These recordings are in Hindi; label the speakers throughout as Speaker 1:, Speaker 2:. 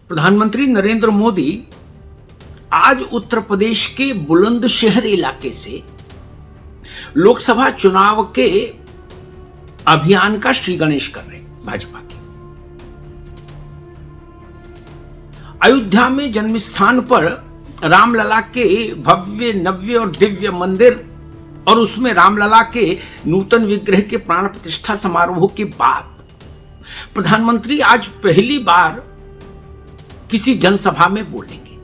Speaker 1: प्रधानमंत्री नरेंद्र मोदी आज उत्तर प्रदेश के बुलंदशहर इलाके से लोकसभा चुनाव के अभियान का श्री गणेश कर रहे हैं भाजपा के। अयोध्या में जन्मस्थान पर रामलला के भव्य नव्य और दिव्य मंदिर और उसमें रामलला के नूतन विग्रह के प्राण प्रतिष्ठा समारोह के बाद प्रधानमंत्री आज पहली बार किसी जनसभा में बोलेंगे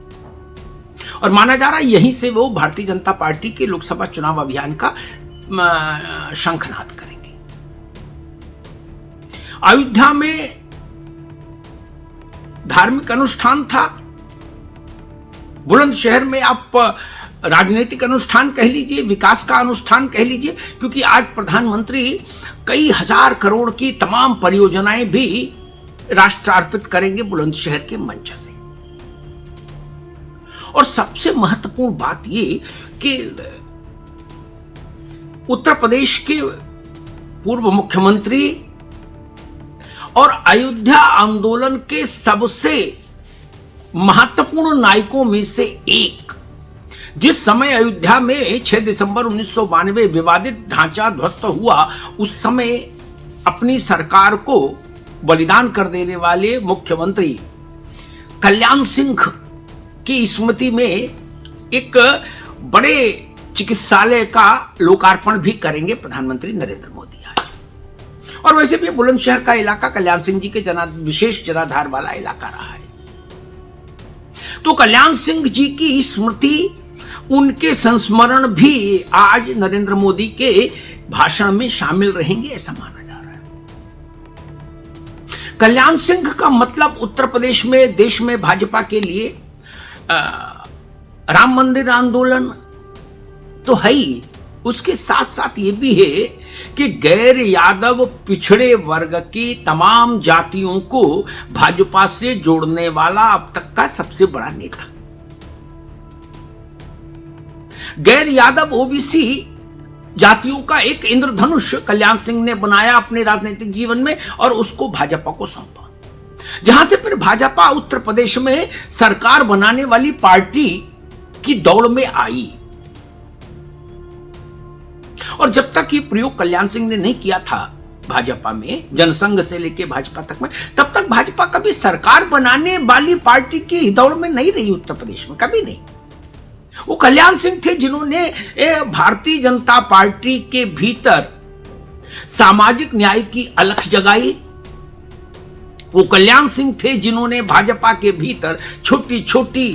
Speaker 1: और माना जा रहा है यहीं से वो भारतीय जनता पार्टी के लोकसभा चुनाव अभियान का शंखनाद करेंगे। अयोध्या में धार्मिक अनुष्ठान था, बुलंदशहर में आप राजनीतिक अनुष्ठान कह लीजिए, विकास का अनुष्ठान कह लीजिए, क्योंकि आज प्रधानमंत्री कई हजार करोड़ की तमाम परियोजनाएं भी राष्ट्र अर्पित करेंगे बुलंदशहर के मंच से। और सबसे महत्वपूर्ण बात ये कि उत्तर प्रदेश के पूर्व मुख्यमंत्री और अयोध्या आंदोलन के सबसे महत्वपूर्ण नायकों में से एक, जिस समय अयोध्या में 6 दिसंबर 1992 विवादित ढांचा ध्वस्त हुआ, उस समय अपनी सरकार को बलिदान कर देने वाले मुख्यमंत्री कल्याण सिंह की स्मृति में एक बड़े चिकित्सालय का लोकार्पण भी करेंगे प्रधानमंत्री नरेंद्र मोदी आज। और वैसे भी बुलंदशहर का इलाका कल्याण सिंह जी के विशेष जनाधार वाला इलाका रहा है, तो कल्याण सिंह जी की स्मृति, उनके संस्मरण भी आज नरेंद्र मोदी के भाषण में शामिल रहेंगे, ऐसा माना जा रहा है। कल्याण सिंह का मतलब उत्तर प्रदेश में, देश में भाजपा के लिए राम मंदिर आंदोलन तो है ही, उसके साथ साथ ये भी है कि गैर यादव पिछड़े वर्ग की तमाम जातियों को भाजपा से जोड़ने वाला अब तक का सबसे बड़ा नेता। गैर यादव ओबीसी जातियों का एक इंद्रधनुष कल्याण सिंह ने बनाया अपने राजनीतिक जीवन में और उसको भाजपा को सौंपा, जहां से फिर भाजपा उत्तर प्रदेश में सरकार बनाने वाली पार्टी की दौड़ में आई। और जब तक ये प्रयोग कल्याण सिंह ने नहीं किया था भाजपा में, जनसंघ से लेकर भाजपा तक में, तब तक भाजपा कभी सरकार बनाने वाली पार्टी की दौड़ में नहीं रही उत्तर प्रदेश में, कभी नहीं। वो कल्याण सिंह थे जिन्होंने भारतीय जनता पार्टी के भीतर सामाजिक न्याय की अलख जगाई। वो कल्याण सिंह थे जिन्होंने भाजपा के भीतर छोटी छोटी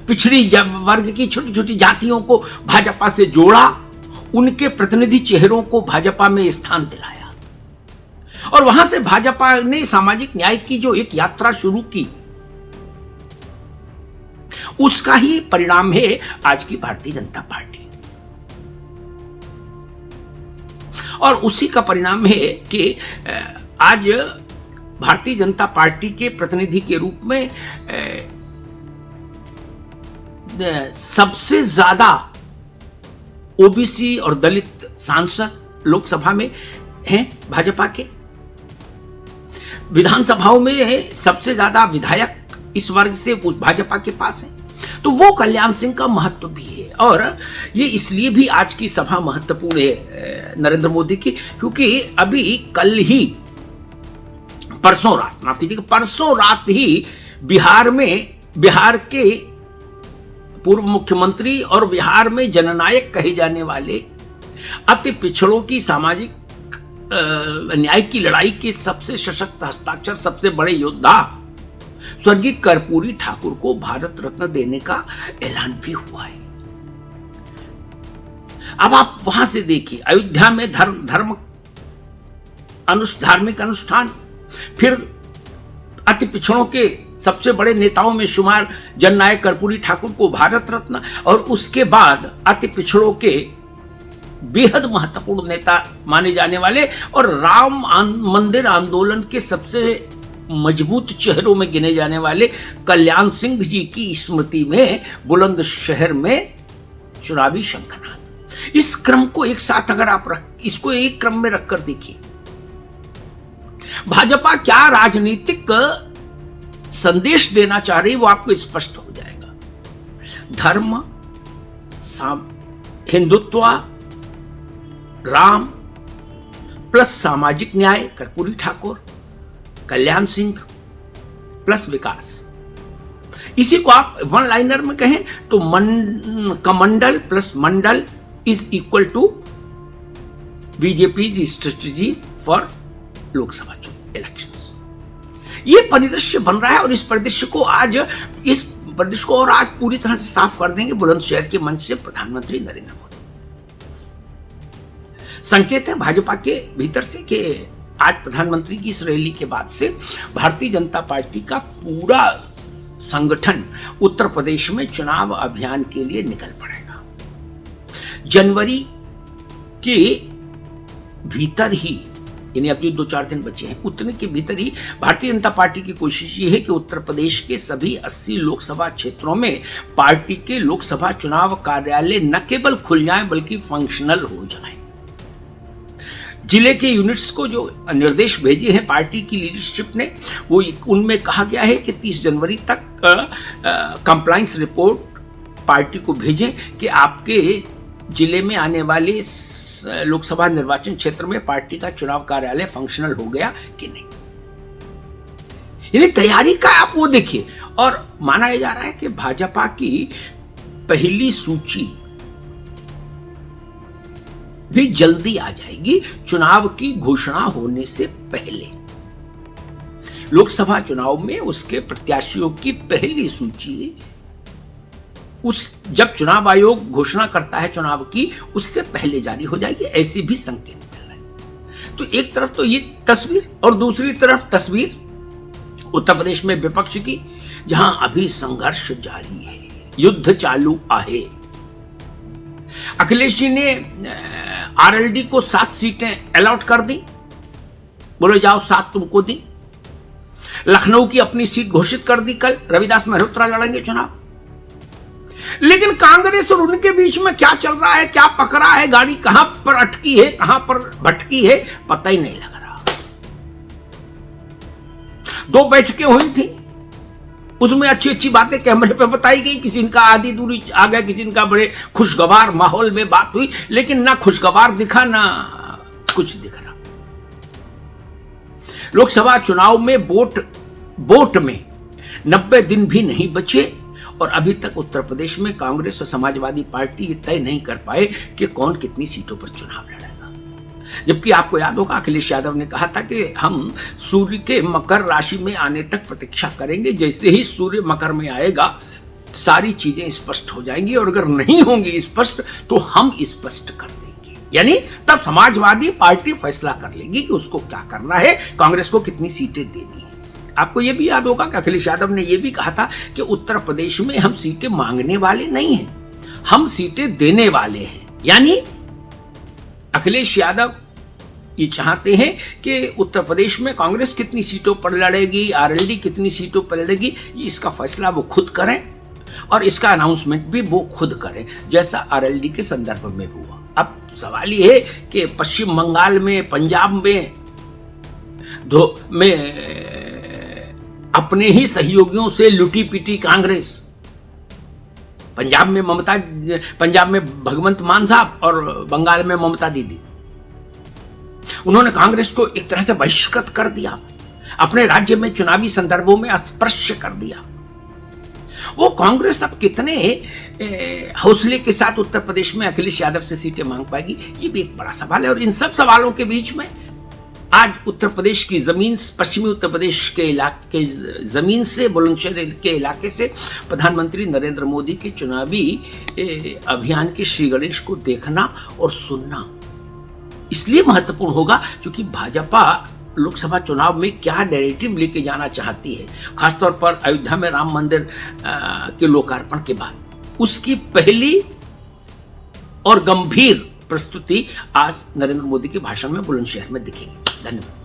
Speaker 1: पिछड़ी वर्ग की छोटी छोटी जातियों को भाजपा से जोड़ा, उनके प्रतिनिधि चेहरों को भाजपा में स्थान दिलाया और वहां से भाजपा ने सामाजिक न्याय की जो एक यात्रा शुरू की, उसका ही परिणाम है आज की भारतीय जनता पार्टी। और उसी का परिणाम है कि आज भारतीय जनता पार्टी के प्रतिनिधि के रूप में सबसे ज्यादा ओबीसी और दलित सांसद लोकसभा में हैं भाजपा के। विधानसभाओं में सबसे ज्यादा विधायक इस वर्ग से भाजपा के पास हैं। तो वो कल्याण सिंह का महत्व भी है और ये इसलिए भी आज की सभा महत्वपूर्ण है नरेंद्र मोदी की, क्योंकि अभी कल ही परसों रात ही बिहार के पूर्व मुख्यमंत्री और बिहार में जननायक कहे जाने वाले अति पिछड़ों की सामाजिक न्याय की लड़ाई के सबसे सशक्त हस्ताक्षर, सबसे बड़े योद्धा स्वर्गीय कर्पूरी ठाकुर को भारत रत्न देने का ऐलान भी हुआ है। अब आप वहां से देखिए, अयोध्या में धार्मिक अनुष्ठान, फिर अति पिछड़ों के सबसे बड़े नेताओं में शुमार जननायक कर्पूरी ठाकुर को भारत रत्न, और उसके बाद अति पिछड़ों के बेहद महत्वपूर्ण नेता माने जाने वाले और राम मंदिर आंदोलन के सबसे मजबूत चेहरों में गिने जाने वाले कल्याण सिंह जी की स्मृति में बुलंदशहर में चुनावी शंखनाद। इस क्रम को एक साथ अगर आप इसको एक क्रम में रखकर देखिए, भाजपा क्या राजनीतिक संदेश देना चाह रही वो आपको स्पष्ट हो जाएगा। धर्म, हिंदुत्व, राम प्लस सामाजिक न्याय कर्पूरी ठाकुर, कल्याण सिंह प्लस विकास। इसी को आप वन लाइनर में कहें तो Kamandal plus Mandal is equal to BJP strategy for Lok Sabha elections. ये परिदृश्य बन रहा है और इस परिदृश्य को और आज पूरी तरह से साफ कर देंगे बुलंदशहर के मंच से प्रधानमंत्री नरेंद्र मोदी। संकेत है भाजपा के भीतर से कि आज प्रधानमंत्री की इस रैली के बाद से भारतीय जनता पार्टी का पूरा संगठन उत्तर प्रदेश में चुनाव अभियान के लिए निकल पड़ेगा। जनवरी के भीतर ही, यानी अभी 2-4 दिन बचे हैं, उतने के भीतर ही भारतीय जनता पार्टी की कोशिश ये है कि उत्तर प्रदेश के सभी 80 लोकसभा क्षेत्रों में पार्टी के लोकसभा चुनाव कार्यालय न केवल खुल जाएं बल्कि फंक्शनल हो जाएं। जिले के यूनिट्स को जो निर्देश भेजे हैं पार्टी की लीडरशिप ने, वो उनमें कहा गया है कि 30 जनवरी तक कंप्लायंस रिपोर्ट पार्टी को भेजें कि आपके जिले में आने वाले लोकसभा निर्वाचन क्षेत्र में पार्टी का चुनाव कार्यालय फंक्शनल हो गया कि नहीं। यानी तैयारी का आप वो देखिए। और माना जा रहा है कि भाजपा की पहली सूची भी जल्दी आ जाएगी चुनाव की घोषणा होने से पहले। लोकसभा चुनाव में उसके प्रत्याशियों की पहली सूची जब चुनाव आयोग घोषणा करता है चुनाव की, उससे पहले जारी हो जाएगी, ऐसे भी संकेत मिल रहे हैं। तो एक तरफ तो ये तस्वीर और दूसरी तरफ तस्वीर उत्तर प्रदेश में विपक्ष की, जहां अभी संघर्ष जारी है, युद्ध चालू है। अखिलेश जी ने आरएलडी को 7 सीटें अलॉट कर दी, बोले जाओ 7 तुमको दी। लखनऊ की अपनी सीट घोषित कर दी, कल रविदास मल्होत्रा लड़ेंगे चुनाव। लेकिन कांग्रेस और उनके बीच में क्या चल रहा है, क्या पकड़ा है, गाड़ी कहां पर अटकी है, कहां पर भटकी है, पता ही नहीं लग रहा। 2 बैठकें हुई थी, उसमें अच्छी अच्छी बातें कैमरे पे बताई गई, किसी का आधी दूरी आ गया, किसी का बड़े खुशगवार माहौल में बात हुई, लेकिन ना खुशगवार दिखा ना कुछ दिख रहा। लोकसभा चुनाव में वोट में 90 दिन भी नहीं बचे और अभी तक उत्तर प्रदेश में कांग्रेस और समाजवादी पार्टी ये तय नहीं कर पाए कि कौन कितनी सीटों पर चुनाव लड़ेगा। जबकि आपको याद होगा अखिलेश यादव ने कहा था कि हम सूर्य के मकर राशि में आने तक प्रतीक्षा करेंगे, जैसे ही सूर्य मकर में आएगा सारी चीजें स्पष्ट हो जाएंगी और अगर नहीं होंगी स्पष्ट तो हम स्पष्ट कर देंगे। यानी तब समाजवादी पार्टी फैसला कर लेगी कि उसको क्या करना है, कांग्रेस को कितनी सीटें देनी है। आपको यह भी याद होगा कि अखिलेश यादव ने यह भी कहा था कि उत्तर प्रदेश में हम सीटें मांगने वाले नहीं हैं, हम सीटें देने वाले हैं। यानी अखिलेश यादव ये चाहते हैं कि उत्तर प्रदेश में कांग्रेस कितनी सीटों पर लड़ेगी, आरएलडी कितनी सीटों पर लड़ेगी, इसका फैसला वो खुद करें और इसका अनाउंसमेंट भी वो खुद करें, जैसा आरएलडी के संदर्भ में हुआ। अब सवाल ये है कि पश्चिम बंगाल में, पंजाब में अपने ही सहयोगियों से लुटी पिटी कांग्रेस, पंजाब में भगवंत मान साहब और बंगाल में ममता दीदी, उन्होंने कांग्रेस को एक तरह से बहिष्कृत कर दिया, अपने राज्य में चुनावी संदर्भों में अस्पृश्य कर दिया। वो कांग्रेस अब कितने हौसले के साथ उत्तर प्रदेश में अखिलेश यादव से सीटें मांग पाएगी, ये भी एक बड़ा सवाल है। और इन सब सवालों के बीच में आज उत्तर प्रदेश की जमीन, पश्चिमी उत्तर प्रदेश के इलाके जमीन से, बुलंदशहर के इलाके से प्रधानमंत्री नरेंद्र मोदी के चुनावी अभियान के श्री गणेश को देखना और सुनना इसलिए महत्वपूर्ण होगा क्योंकि भाजपा लोकसभा चुनाव में क्या नैरेटिव लेके जाना चाहती है, खासतौर पर अयोध्या में राम मंदिर के लोकार्पण के बाद उसकी पहली और गंभीर प्रस्तुति आज नरेंद्र मोदी के भाषण में बुलंदशहर में दिखेगी। धन्यवाद।